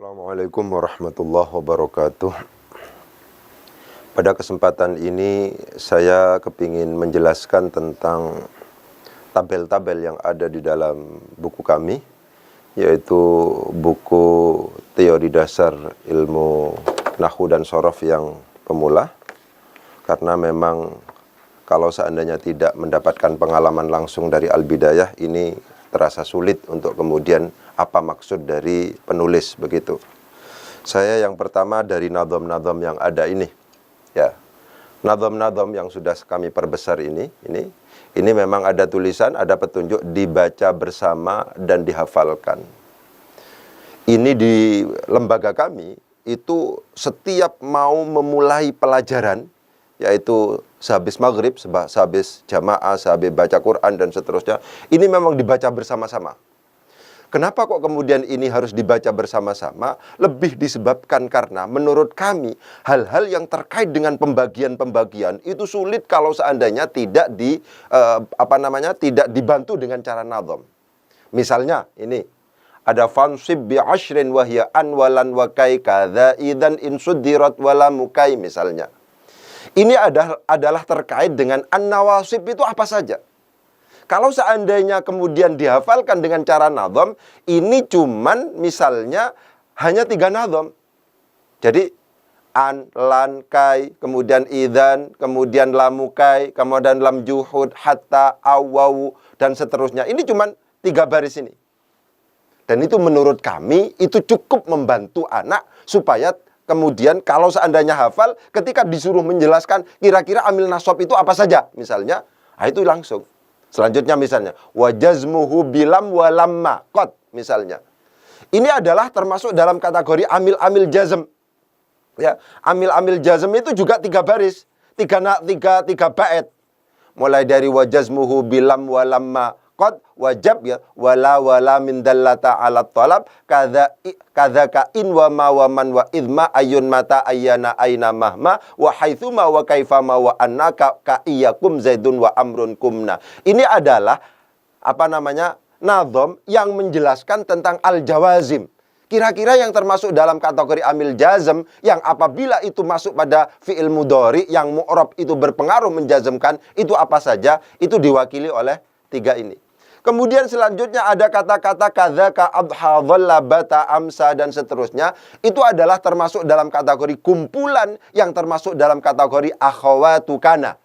Assalamualaikum warahmatullahi wabarakatuh. Pada kesempatan ini saya kepingin menjelaskan tentang tabel-tabel yang ada di dalam buku kami, yaitu buku teori dasar ilmu Nahwu dan Shorof yang pemula. Karena memang kalau seandainya tidak mendapatkan pengalaman langsung dari Al-Bidayah, ini terasa sulit untuk kemudian apa maksud dari penulis begitu. Saya yang pertama dari nadham-nadham yang ada ini. Ya. Nadham-nadham yang sudah kami perbesar ini memang ada tulisan, ada petunjuk dibaca bersama dan dihafalkan. Ini di lembaga kami itu setiap mau memulai pelajaran, yaitu sehabis maghrib, sehabis jamaah, sehabis baca Quran dan seterusnya, ini memang dibaca bersama-sama. Kenapa kok kemudian ini harus dibaca bersama-sama? Lebih disebabkan karena menurut kami hal-hal yang terkait dengan pembagian-pembagian itu sulit kalau seandainya tidak tidak dibantu dengan cara nadham. Misalnya ini ada fansib bi ashrin wa hiya anwalan wa kai kadza idzan in suddirat wala mukai misalnya. Ini adalah terkait dengan an-nawasib itu apa saja. Kalau seandainya kemudian dihafalkan dengan cara nadham, ini cuman misalnya hanya 3 nadham. Jadi an, lan, kai, kemudian idzan, kemudian lamukai, kemudian lam juhud, hatta, awawu, dan seterusnya. Ini cuman 3 baris ini. Dan itu menurut kami itu cukup membantu anak supaya kemudian kalau seandainya hafal, ketika disuruh menjelaskan kira-kira amil nasab itu apa saja, misalnya, itu langsung. Selanjutnya misalnya, wajazmuhu bilam walamma qad misalnya. Ini adalah termasuk dalam kategori amil-amil jazm. Ya, amil-amil jazm itu juga 3 baris, 3 bait. Mulai dari wajazmuhu bilam walamma qad wajab ya wala min dallata ala talab kadza ka in wa ma wa man wa idma ayun mata ayyana aina mahma wa haitsuma wa kaifama wa annaka ka iyakum zaidun wa amrun kumna. Ini adalah nadham yang menjelaskan tentang al-jawazim. Kira-kira yang termasuk dalam kategori amil jazm yang apabila itu masuk pada fi'il mudhari yang mu'rab itu berpengaruh menjazmkan, itu apa saja, itu diwakili oleh 3 ini. Kemudian selanjutnya ada kata-kata kadzaka adha dhalla bata amsa dan seterusnya. Itu adalah termasuk dalam kategori kumpulan yang termasuk dalam kategori akhawatu kana.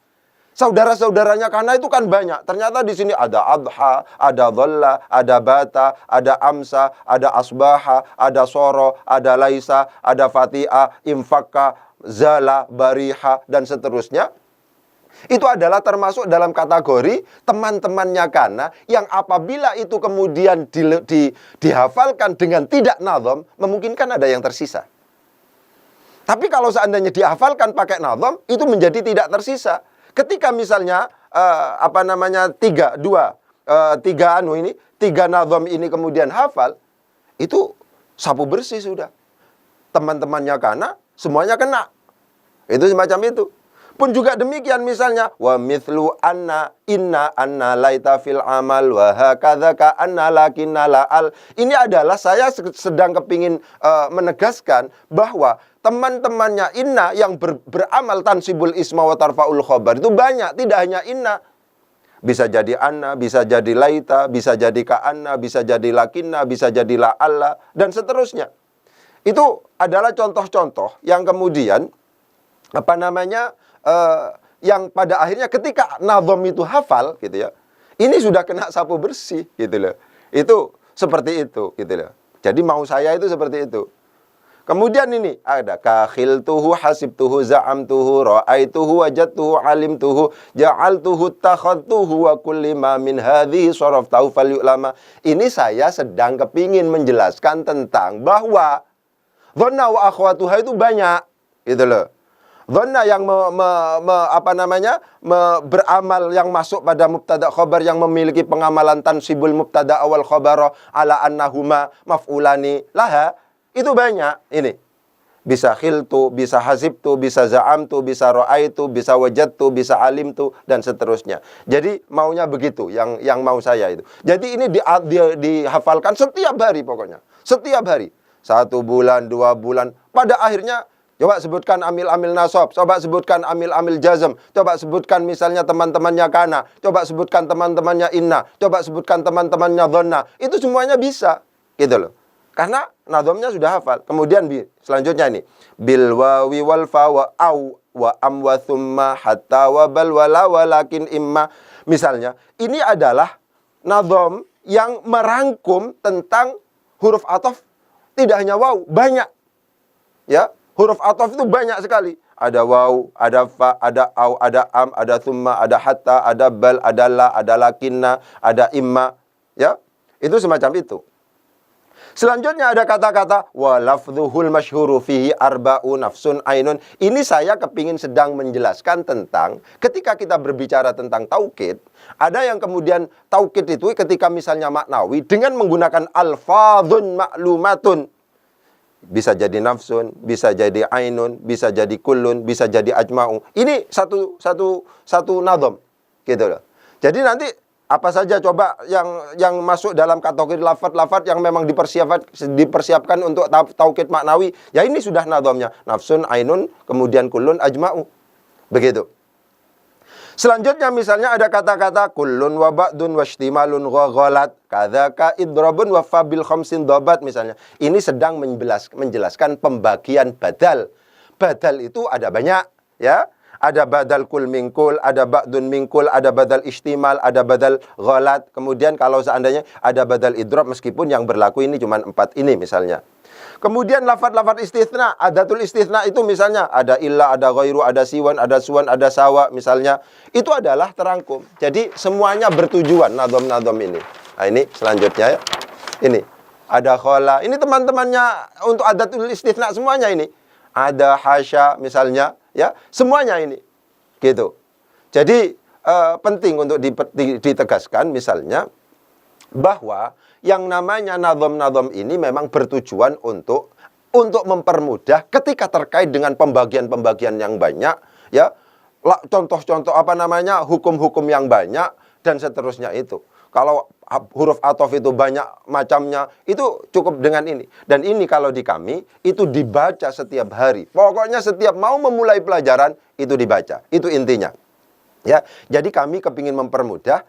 Saudara-saudaranya kana itu kan banyak. Ternyata di sini ada adha, ada dhalla, ada bata, ada amsa, ada asbaha, ada soro, ada laisa, ada fati'a, infaka, zala, bariha dan seterusnya. Itu adalah termasuk dalam kategori teman-temannya kana yang apabila itu kemudian dihafalkan dengan tidak nadham, memungkinkan ada yang tersisa. Tapi kalau seandainya dihafalkan pakai nadham, itu menjadi tidak tersisa. Ketika misalnya tiga nadham ini kemudian hafal, itu sapu bersih sudah. Teman-temannya kana semuanya kena. Itu semacam itu. Pun juga demikian misalnya wa mithlu anna inna anna laita fil amal wa hakadza ka anna lakinna la'al. Ini adalah saya sedang kepingin menegaskan bahwa teman-temannya inna yang beramal tansibul isma wa tarfaul khabar itu banyak, tidak hanya inna. Bisa jadi anna, bisa jadi laita, bisa jadi ka anna, bisa jadi lakinna, bisa jadi la'alla dan seterusnya. Itu adalah contoh-contoh yang kemudian yang pada akhirnya ketika nadham itu hafal gitu ya, ini sudah kena sapu bersih gitu loh. Itu seperti itu gitu loh. Jadi mau saya itu seperti itu. Kemudian ini ada kakhiltuhu hasibtuhu za'amtuhu ra'aituhu wajadtuhu alimtuhu ja'altuhu takhadtuhu wa kulli ma min hadhihi saraftahu falyulama. Ini saya sedang kepingin menjelaskan tentang bahwa dhanna wa akhwatuha itu banyak gitu loh. Dhanna yang beramal yang masuk pada mubtada khabar yang memiliki pengamalan tansibul mubtada awal khabar ala annahuma maf'ulani laha itu banyak ini. Bisa khiltu, bisa hasibtu, bisa za'amtu, bisa ra'aitu, bisa wajadtu, bisa alimtu dan seterusnya. Jadi maunya begitu yang mau saya itu. Jadi ini dihafalkan setiap hari pokoknya. Setiap hari. 1 bulan, 2 bulan. Pada akhirnya, coba sebutkan amil-amil nasab, coba sebutkan amil-amil jazm, coba sebutkan misalnya teman-temannya kana, coba sebutkan teman-temannya inna, coba sebutkan teman-temannya dhonna. Itu semuanya bisa, gitu loh. Karena nadhamnya sudah hafal. Kemudian selanjutnya ini, bil wawi wal fa wa au wa am wa thumma hatta wa bal wala walakin imma. Misalnya, ini adalah nadham yang merangkum tentang huruf ataf, tidak hanya waw, banyak. Ya, huruf ataf itu banyak sekali. Ada waw, ada fa, ada au, ada am, ada thumma, ada hatta, ada bal, ada la, ada lakinna, ada imma. Ya, itu semacam itu. Selanjutnya ada kata-kata wa lafdhuhul masyhuru fihi arba'u nafsun ainun. Ini saya kepingin sedang menjelaskan tentang ketika kita berbicara tentang taukid, ada yang kemudian taukid itu ketika misalnya maknawi dengan menggunakan alfadhun ma'lumatun. Bisa jadi nafsun, bisa jadi ainun, bisa jadi kullun, bisa jadi ajma'u. Ini satu nadham, gitu loh. Jadi nanti apa saja coba yang masuk dalam kategori lafaz-lafaz yang memang dipersiapkan untuk taukid maknawi, ya ini sudah nadhamnya. Nafsun, ainun, kemudian kullun, ajma'u. Begitu. Selanjutnya misalnya ada kata-kata kullun wa ba'dun wa ihtimalun wa ghalat, kadzaka idrabun wa fabil khamsin dhabat misalnya. Ini sedang menjelaskan pembagian badal. Badal itu ada banyak, ya. Ada badal kul mingkul, ada ba'dun mingkul, ada badal istimal, ada badal ghalat. Kemudian kalau seandainya ada badal idrob, meskipun yang berlaku ini cuma 4 ini misalnya. Kemudian lafaz-lafaz istitsna, adatul istitsna itu misalnya ada illa, ada ghairu, ada siwan, ada suwan, ada sawa misalnya. Itu adalah terangkum. Jadi semuanya bertujuan nadham-nadham ini. Nah ini selanjutnya ya. Ini ada khala. Ini teman-temannya untuk adatul istitsna semuanya ini. Ada hasya misalnya. Ya, semuanya ini, gitu. Jadi penting untuk ditegaskan misalnya bahwa yang namanya nadham-nadham ini memang bertujuan untuk mempermudah ketika terkait dengan pembagian-pembagian yang banyak, ya, contoh-contoh apa namanya hukum-hukum yang banyak dan seterusnya itu. Kalau huruf ataf itu banyak macamnya, itu cukup dengan ini. Dan ini kalau di kami, itu dibaca setiap hari. Pokoknya setiap mau memulai pelajaran, itu dibaca. Itu intinya. Ya, jadi kami kepingin mempermudah.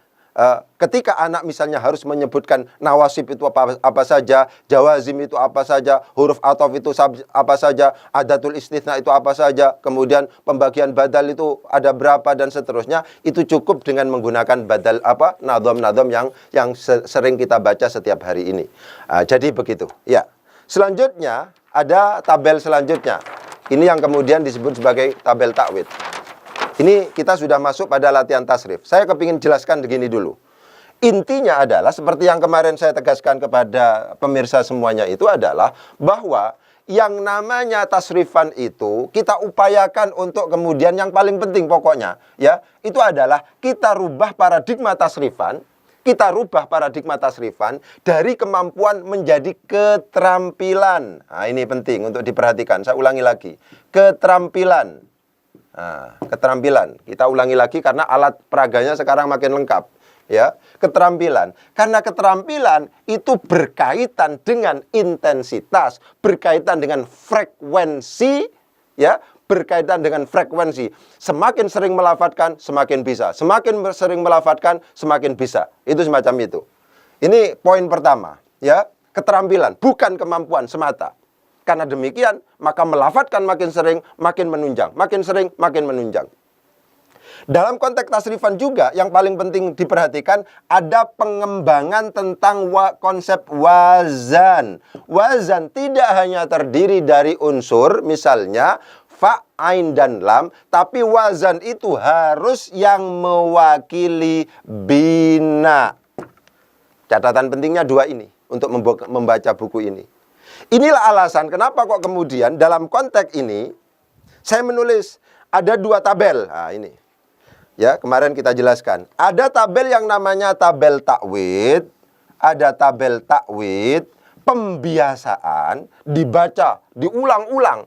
Ketika anak misalnya harus menyebutkan nawasib itu apa saja, jawazim itu apa saja, huruf ataf itu apa saja, adatul istitsna itu apa saja, kemudian pembagian badal itu ada berapa dan seterusnya, itu cukup dengan menggunakan badal nadham-nadham yang sering kita baca setiap hari ini. Jadi begitu. Ya. Selanjutnya ada tabel selanjutnya. Ini yang kemudian disebut sebagai tabel takwid. Ini kita sudah masuk pada latihan tasrif. Saya kepingin jelaskan begini dulu. Intinya adalah seperti yang kemarin saya tegaskan kepada pemirsa semuanya itu adalah bahwa yang namanya tasrifan itu kita upayakan untuk kemudian yang paling penting pokoknya ya, itu adalah kita rubah paradigma tasrifan. Kita rubah paradigma tasrifan dari kemampuan menjadi keterampilan. Nah, ini penting untuk diperhatikan. Saya ulangi lagi. Keterampilan. Nah, keterampilan. Kita ulangi lagi karena alat peraganya sekarang makin lengkap. Ya, keterampilan. Karena keterampilan itu berkaitan dengan intensitas, berkaitan dengan frekuensi, ya, berkaitan dengan frekuensi. Semakin sering melafadzkan, semakin bisa. Semakin sering melafadzkan, semakin bisa. Itu semacam itu. Ini poin pertama, ya. Keterampilan, bukan kemampuan semata. Karena demikian, maka melafadzkan makin sering, makin menunjang. Makin sering, makin menunjang. Dalam konteks tasrifan juga, yang paling penting diperhatikan, ada pengembangan tentang konsep wazan. Wazan tidak hanya terdiri dari unsur, misalnya, fa, ain, dan lam. Tapi wazan itu harus yang mewakili bina. Catatan pentingnya 2 ini, untuk membaca buku ini. Inilah alasan kenapa kok kemudian dalam konteks ini saya menulis ada 2 tabel. Nah, ini. Ya, kemarin kita jelaskan. Ada tabel yang namanya tabel takwid, ada tabel takwid pembiasaan dibaca, diulang-ulang.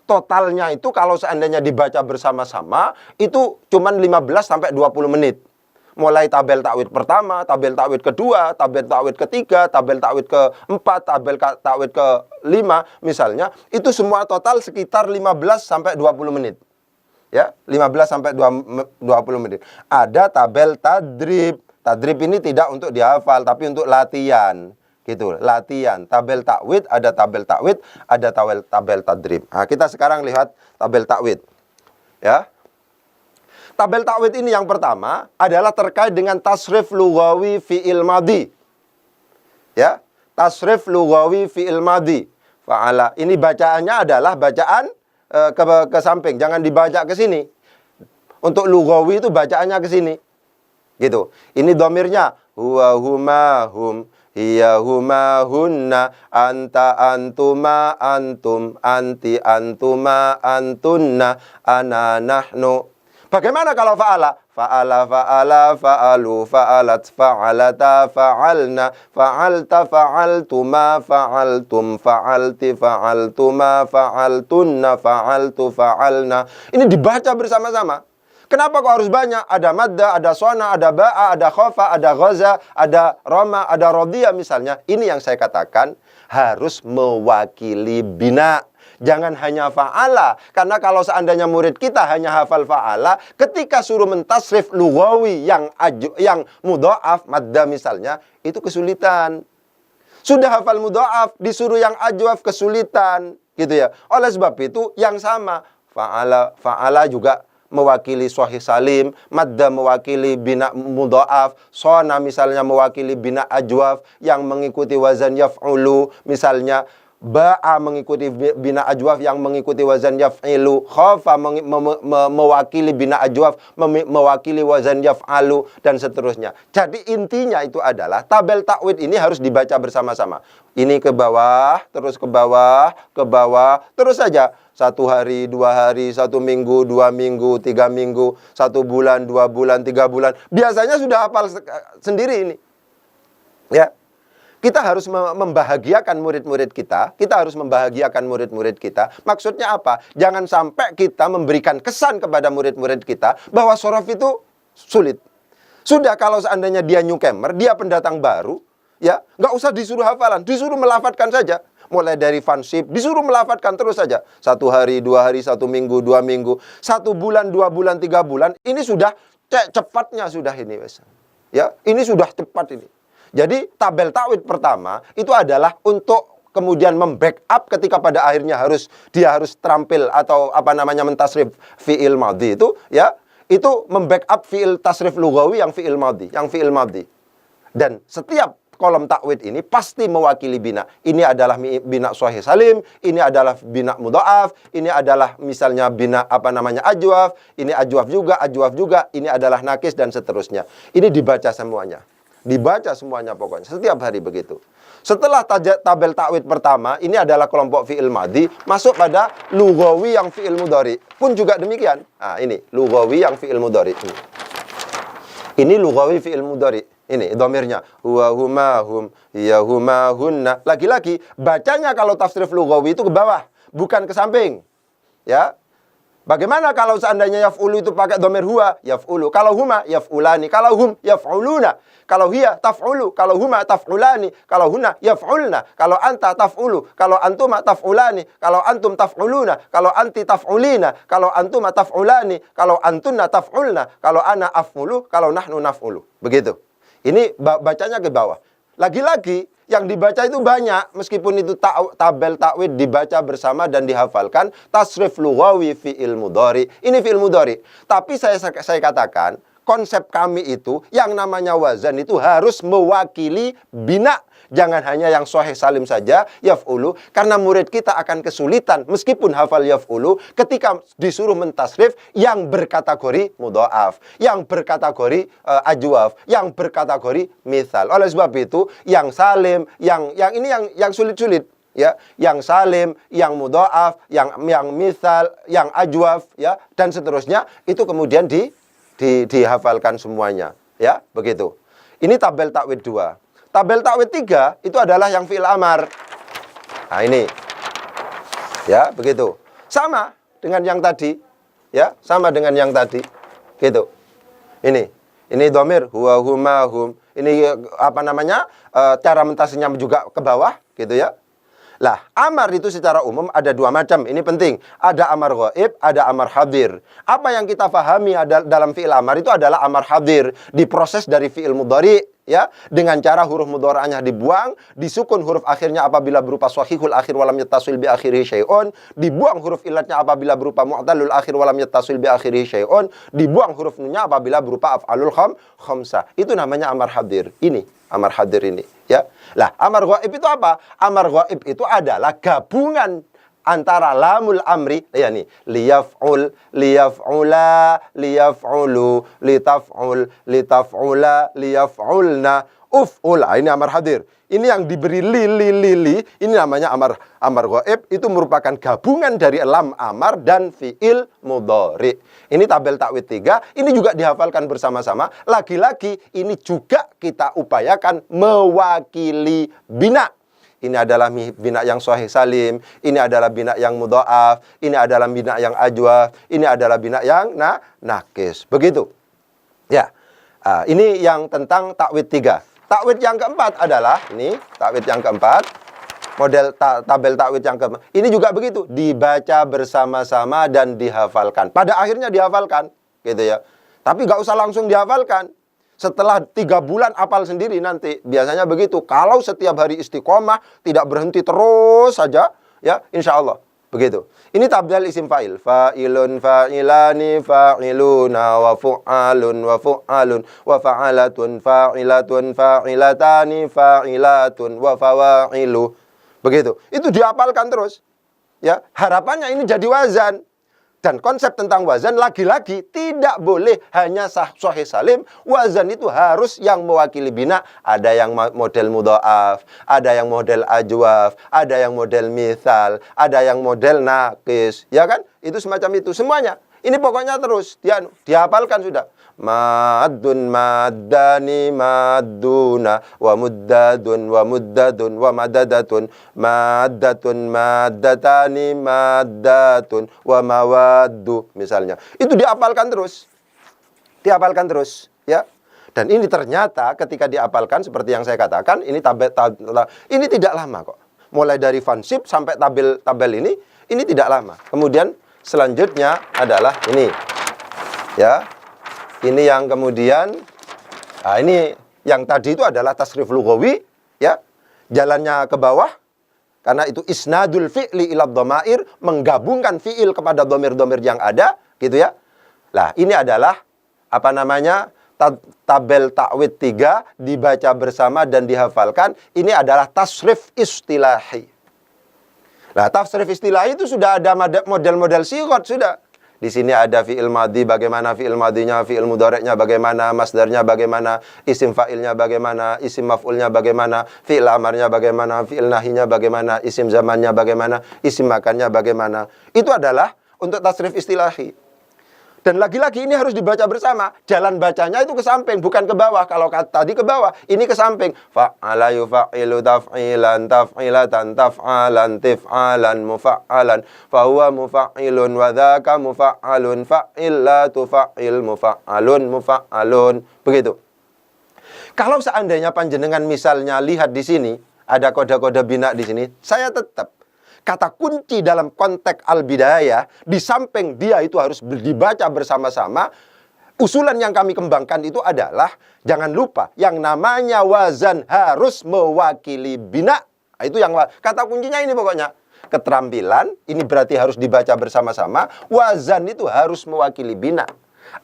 Totalnya itu kalau seandainya dibaca bersama-sama itu cuma 15 sampai 20 menit. Mulai tabel takwid pertama, tabel takwid kedua, tabel takwid ketiga, tabel takwid keempat, tabel takwid kelima misalnya, itu semua total sekitar 15 sampai 20 menit. Ya, 15 sampai 20 menit. Ada tabel tadrib. Tadrib ini tidak untuk dihafal tapi untuk latihan. Gitu, latihan. Tabel takwid, ada tabel takwid, ada tabel tadrib. Nah, kita sekarang lihat tabel takwid. Ya. Tabel takwid ini yang pertama adalah terkait dengan tasrif lughawi fi'il madhi. Ya, tasrif lughawi fi'il madhi. Fa'ala. Ini bacaannya adalah bacaan ke samping, jangan dibaca ke sini. Untuk lughawi itu bacaannya ke sini. Gitu. Ini dhamirnya huwa huma hum, hiya huma hunna, anta antuma antum, anti antuma antunna, ana nahnu. Bagaimana kalau fa'ala? Fa'ala, fa'ala, fa'alu, fa'alat, fa'alata, fa'alna, fa'alta, fa'altuma, fa'altum, fa'alti, fa'altuma, fa'altunna, fa'altu, fa'alna. Ini dibaca bersama-sama. Kenapa kok harus banyak? Ada madda, ada sona, ada ba'a, ada khofa, ada ghaza, ada roma, ada rodiyah misalnya. Ini yang saya katakan harus mewakili bina. Jangan hanya fa'ala. Karena kalau seandainya murid kita hanya hafal fa'ala, ketika suruh mentasrif lughawi yang mudha'af, madda misalnya, itu kesulitan. Sudah hafal mudha'af, disuruh yang ajwaf kesulitan. Gitu ya. Oleh sebab itu, yang sama. Fa'ala juga mewakili sahih salim, madda mewakili bina mudha'af, sona misalnya mewakili bina ajwaf yang mengikuti wazan yaf'ulu, misalnya ba'a mengikuti bina ajwaf yang mengikuti wazan yaf'ilu, khafa mewakili bina ajwaf mewakili wazan yaf'alu, dan seterusnya. Jadi intinya itu adalah tabel takwid ini harus dibaca bersama-sama. Ini ke bawah, terus ke bawah, ke bawah, terus saja. 1 hari, 2 hari, 1 minggu, 2 minggu, 3 minggu, 1 bulan, 2 bulan, 3 bulan. Biasanya sudah hafal sendiri ini. Ya. Kita harus membahagiakan murid-murid kita. Kita harus membahagiakan murid-murid kita. Maksudnya apa? Jangan sampai kita memberikan kesan kepada murid-murid kita bahwa shorof itu sulit. Sudah, kalau seandainya dia newcomer, dia pendatang baru, ya nggak usah disuruh hafalan, disuruh melafatkan saja. Mulai dari fansip, disuruh melafatkan terus saja. 1 hari, 2 hari, 1 minggu, 2 minggu, 1 bulan, 2 bulan, 3 bulan. Ini sudah cepatnya sudah ini. Ya, ini sudah cepat ini. Jadi tabel takwid pertama itu adalah untuk kemudian membackup ketika pada akhirnya dia harus terampil atau apa namanya mentasrif fi'il madhi itu, ya, itu membackup fi'il tasrif lughawi yang fi'il madhi. Dan setiap kolom takwid ini pasti mewakili bina. Ini adalah bina sahih salim, ini adalah bina mudha'af, ini adalah misalnya bina apa namanya ajwaf, ini ajwaf juga, ini adalah nakis dan seterusnya. Ini dibaca semuanya. Dibaca semuanya pokoknya, setiap hari begitu. Setelah tabel takwid pertama, ini adalah kelompok fi'il madhi, masuk pada lughawi yang fi'il mudhari. Pun juga demikian. Nah, ini lughawi yang fi'il mudhari. Ini lughawi fi'il mudhari. Ini dhamirnya huwa huma hum, hiya huma hunna. Lagi-lagi bacanya kalau tasrif lughawi itu ke bawah, bukan ke samping. Ya. Bagaimana kalau seandainya yaf'ulu itu pakai dhamir huwa, yaf'ulu. Kalau huma, yaf'ulani. Kalau hum, yaf'uluna. Kalau hiya, taf'ulu. Kalau huma, taf'ulani. Kalau huna, yaf'ulna. Kalau anta, taf'ulu. Kalau antuma, taf'ulani. Kalau antum, taf'uluna. Kalau anti, taf'ulina. Kalau antuma, taf'ulani. Kalau antunna, taf'ulna. Kalau ana, af'ulu. Kalau nahnu, naf'ulu. Begitu. Ini bacanya ke bawah. Lagi-lagi, yang dibaca itu banyak, meskipun itu tabel takwid dibaca bersama dan dihafalkan, tasrif lughawi fi'il mudhari. Ini fi'il mudhari. Tapi saya katakan, konsep kami itu yang namanya wazan itu harus mewakili bina. Jangan hanya yang sahih salim saja, yaf'ulu, karena murid kita akan kesulitan meskipun hafal yaf'ulu ketika disuruh mentasrif yang berkategori mudha'af, yang berkategori ajwaf, yang berkategori mithal. Oleh sebab itu, yang salim, yang sulit-sulit, ya, yang salim, yang mudha'af, yang mithal, yang ajwaf, ya, dan seterusnya, itu kemudian dihafalkan semuanya, ya, begitu. Ini tabel takwid 2. Tabel takwid 3 itu adalah yang fi'il amar. Nah, ini. Ya, begitu. Sama dengan yang tadi. Ya, sama dengan yang tadi. Gitu. Ini. Ini domir, huwa, huma, hum. Ini apa namanya? Cara mentasnya juga ke bawah, gitu ya. Lah, amar itu secara umum ada dua macam. Ini penting. Ada amar ghaib, ada amar hadir. Apa yang kita pahami dalam fi'il amar itu adalah amar hadir. Diproses dari fi'il mudhari, ya, dengan cara huruf mudhari'nya dibuang, disukun huruf akhirnya apabila berupa shahihul akhir walam yattasil bi akhirih syai'un, dibuang huruf ilatnya apabila berupa mu'tallul akhir walam yattasil bi akhirih syai'un, dibuang huruf nunnya apabila berupa af'alul khamsah. Itu namanya amar hadir. Ini amar hadir ini, ya. Lah, amar ghaib itu apa? Amar ghaib itu adalah gabungan antara lamul amri, ya nih, liyaf'ul, liyaf'ula, liyaf'ulu, litaf'ul, litaf'ula, liyaf'ulna, uf'ul. Ini amar hadir. Ini yang diberi li, ini namanya amar ghaib. Itu merupakan gabungan dari lam amar dan fi'il mudhari. Ini tabel takwid 3. Ini juga dihafalkan bersama-sama. Lagi-lagi ini juga kita upayakan mewakili bina. Ini adalah bina yang sahih salim, ini adalah bina yang mudha'af, ini adalah bina yang ajwaf, ini adalah bina yang nakis. Begitu. Ya. Ini yang tentang takwid 3. Takwid yang keempat adalah ini, takwid yang keempat. Model tabel takwid yang keempat. Ini juga begitu, dibaca bersama-sama dan dihafalkan. Pada akhirnya dihafalkan, gitu ya. Tapi nggak usah langsung dihafalkan. Setelah 3 bulan hafal sendiri nanti. Biasanya begitu. Kalau setiap hari istiqomah, tidak berhenti terus saja, ya, insya Allah. Begitu. Ini tabel isim fa'il. Fa'ilun, fa'ilani, fa'iluna, wa fu'alun, wa fu'alun, wa fa'alatun, fa'ilatun, fa'ilatani, fa'ilatun, wa fawa'ilu. Begitu. Itu dihafalkan terus. Ya, harapannya ini jadi wazan. Dan konsep tentang wazan lagi-lagi tidak boleh hanya sahih salim. Wazan itu harus yang mewakili bina. Ada yang model mudha'af, ada yang model ajwaf, ada yang model mithal, ada yang model nakis. Ya kan? Itu semacam itu semuanya. Ini pokoknya terus dihafalkan sudah. Maddun, maddani, madduna, wa muddadun, wa muddadun, wa madadatun, maddatun, maddatani, maddatun, wa mawaddu, misalnya. Itu dihafalkan terus. Dihafalkan terus, ya. Dan ini ternyata ketika dihafalkan seperti yang saya katakan, ini ini tidak lama kok. Mulai dari fansip sampai tabel ini tidak lama. Kemudian selanjutnya adalah ini. Ya. Ini yang kemudian, ini yang tadi itu adalah tasrif lughawi, ya. Jalannya ke bawah, karena itu isnadul fi'li ila dhamair, menggabungkan fi'il kepada dhamir-dhamir yang ada, gitu ya. Lah, ini adalah, apa namanya, tabel takwid 3, dibaca bersama dan dihafalkan. Ini adalah tasrif istilahi. Nah, tasrif istilahi itu sudah ada model-model sigot, sudah. Di sini ada fi'il madhi, bagaimana fi'il madhinya, fi'il mudhari'nya bagaimana, masdarnya bagaimana, isim fa'ilnya bagaimana, isim maf'ulnya bagaimana, fi'il amarnya bagaimana, fi'il nahinya bagaimana, isim zamannya bagaimana, isim makannya bagaimana. Itu adalah untuk tasrif istilahi. Dan lagi-lagi ini harus dibaca bersama. Jalan bacanya itu ke samping, bukan ke bawah. Kalau tadi ke bawah, ini ke samping. Fa'ala yufa'ilu taf'ilan, taf'ilatan, taf'alan, tif'alan, mufa'alan. Fahuwa mufa'ilun, wadhaka mufa'alun, fa'illa tufa'il, mufa'alun, mufa'alun. Begitu. Kalau seandainya panjenengan misalnya lihat di sini, ada kode-kode bina di sini, saya tetap kata kunci dalam konteks al-bidayah, di samping dia itu harus dibaca bersama-sama. Usulan yang kami kembangkan itu adalah, jangan lupa, yang namanya wazan harus mewakili bina. Itu yang kata kuncinya ini pokoknya. Keterampilan, ini berarti harus dibaca bersama-sama. Wazan itu harus mewakili bina.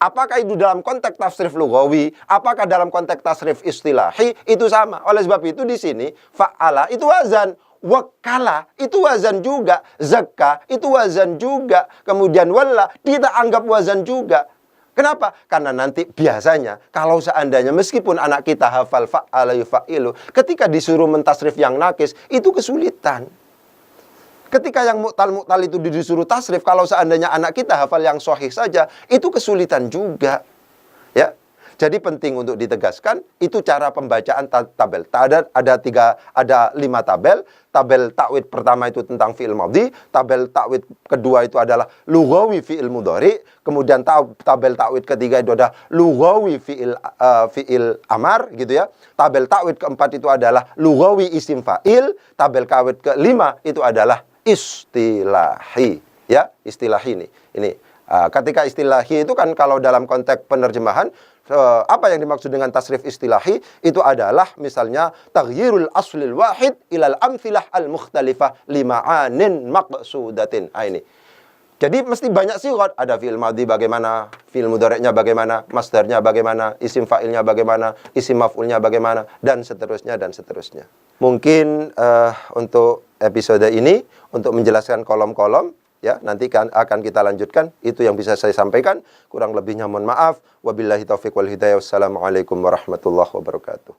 Apakah itu dalam konteks tasrif lughawi, apakah dalam konteks tasrif istilahi, itu sama. Oleh sebab itu di sini, fa'ala itu wazan. Wakala itu wazan juga, zakka itu wazan juga, kemudian walla kita anggap wazan juga. Kenapa? Karena nanti biasanya kalau seandainya meskipun anak kita hafal fa'ala yufa'ilu, ketika disuruh mentasrif yang nakis itu kesulitan. Ketika yang mu'tal itu disuruh tasrif, kalau seandainya anak kita hafal yang sahih saja, itu kesulitan juga. Ya. Jadi penting untuk ditegaskan itu cara pembacaan tabel. Ada 5 tabel. Tabel takwid pertama itu tentang fi'il madhi, tabel takwid kedua itu adalah lughawi fi'il mudhari, kemudian tabel takwid ketiga itu adalah lughawi fi'il amar gitu ya. Tabel takwid keempat itu adalah lughawi isim fa'il, tabel takwid kelima itu adalah istilahi ya, istilahi ini. Ketika istilahi itu kan kalau dalam konteks penerjemahan apa yang dimaksud dengan tasrif istilahi itu adalah misalnya taghyirul aslil wahid ilal amthilah al mukhtalifah lima'anin maqsudatin. Ini. Jadi mesti banyak sigat, ada fi'il madhi bagaimana, fi'il mudhari'nya bagaimana, masdarnya bagaimana, isim fa'ilnya bagaimana, isim maf'ulnya bagaimana, dan seterusnya dan seterusnya. Mungkin untuk episode ini untuk menjelaskan kolom-kolom ya, nanti akan kita lanjutkan. Itu yang bisa saya sampaikan. Kurang lebihnya mohon maaf. Wabillahi taufiq wal hidayah. Wassalamualaikum warahmatullahi wabarakatuh.